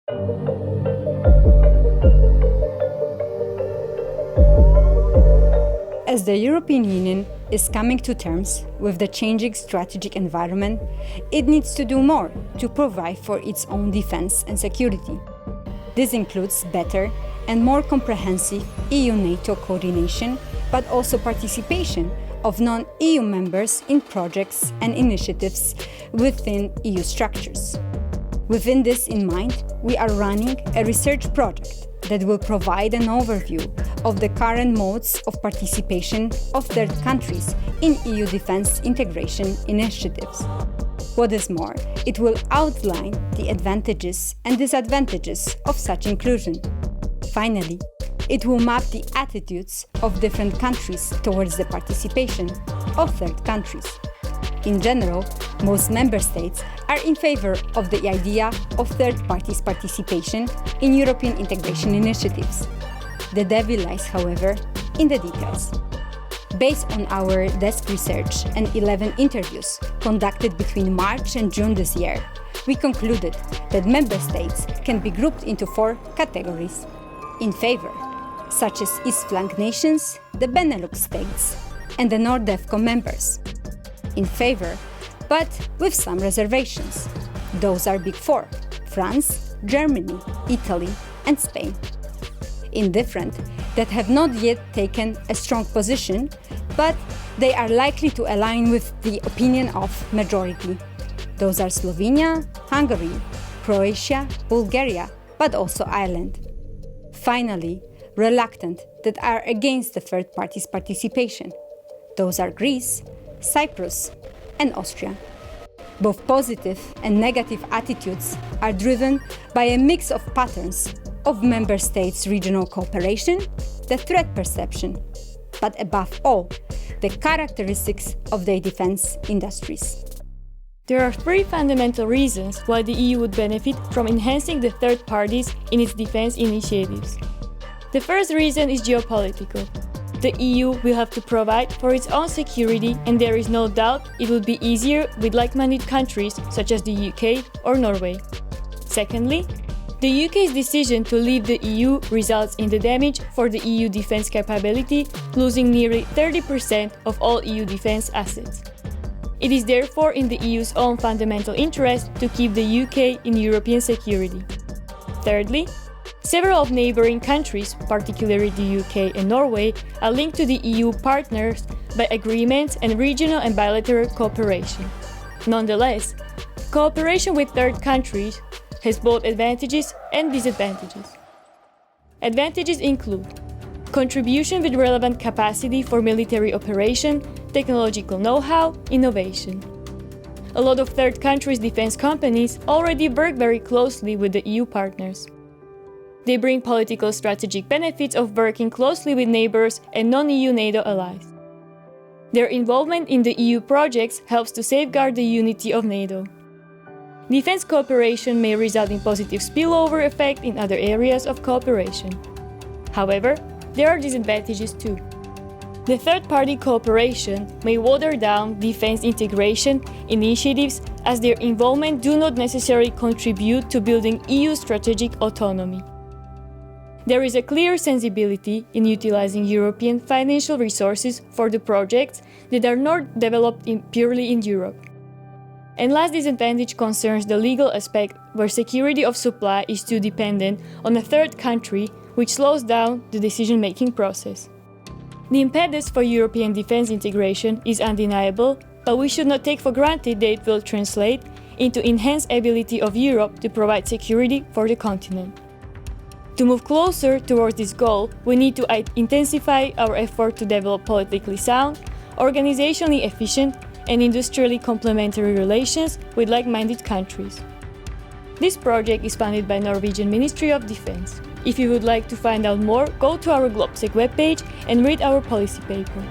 As the European Union is coming to terms with the changing strategic environment, it needs to do more to provide for its own defense and security. This includes better and more comprehensive EU-NATO coordination, but also participation of non-EU members in projects and initiatives within EU structures. Within this in mind, we are running a research project that will provide an overview of the current modes of participation of third countries in EU defense integration initiatives. What is more, it will outline the advantages and disadvantages of such inclusion. Finally, it will map the attitudes of different countries towards the participation of third countries. In general, most member states are in favor of the idea of third parties' participation in European integration initiatives. The devil lies, however, in the details. Based on our desk research and 11 interviews conducted between March and June this year, we concluded that member states can be grouped into 4 categories. In favor, such as East Flank nations, the Benelux states, and the NORDEFCO members. In favor, but with some reservations. Those are Big Four: France, Germany, Italy, and Spain. Indifferent, that have not yet taken a strong position, but they are likely to align with the opinion of majority. Those are Slovenia, Hungary, Croatia, Bulgaria, but also Ireland. Finally, reluctant, that are against the third parties' participation. Those are Greece, Cyprus, and Austria. Both positive and negative attitudes are driven by a mix of patterns of member states' regional cooperation, the threat perception, but above all, the characteristics of their defense industries. There are 3 fundamental reasons why the EU would benefit from enhancing the third parties in its defense initiatives. The first reason is geopolitical. The EU will have to provide for its own security, and there is no doubt it will be easier with like-minded countries such as the UK or Norway. Secondly, the UK's decision to leave the EU results in the damage for the EU defense capability, losing nearly 30% of all EU defense assets. It is therefore in the EU's own fundamental interest to keep the UK in European security. Thirdly, several of neighboring countries, particularly the UK and Norway, are linked to the EU partners by agreements and regional and bilateral cooperation. Nonetheless, cooperation with third countries has both advantages and disadvantages. Advantages include contribution with relevant capacity for military operation, technological know-how, innovation. A lot of third countries' defense companies already work very closely with the EU partners. They bring political strategic benefits of working closely with neighbors and non-EU NATO allies. Their involvement in the EU projects helps to safeguard the unity of NATO. Defense cooperation may result in positive spillover effect in other areas of cooperation. However, there are disadvantages too. The third-party cooperation may water down defense integration initiatives as their involvement do not necessarily contribute to building EU strategic autonomy. There is a clear sensibility in utilizing European financial resources for the projects that are not developed purely in Europe. And last disadvantage concerns the legal aspect where security of supply is too dependent on a third country, which slows down the decision-making process. The impetus for European defense integration is undeniable, but we should not take for granted that it will translate into enhanced ability of Europe to provide security for the continent. To move closer towards this goal, we need to intensify our effort to develop politically sound, organizationally efficient, and industrially complementary relations with like-minded countries. This project is funded by Norwegian Ministry of Defense. If you would like to find out more, go to our GLOBSEC webpage and read our policy paper.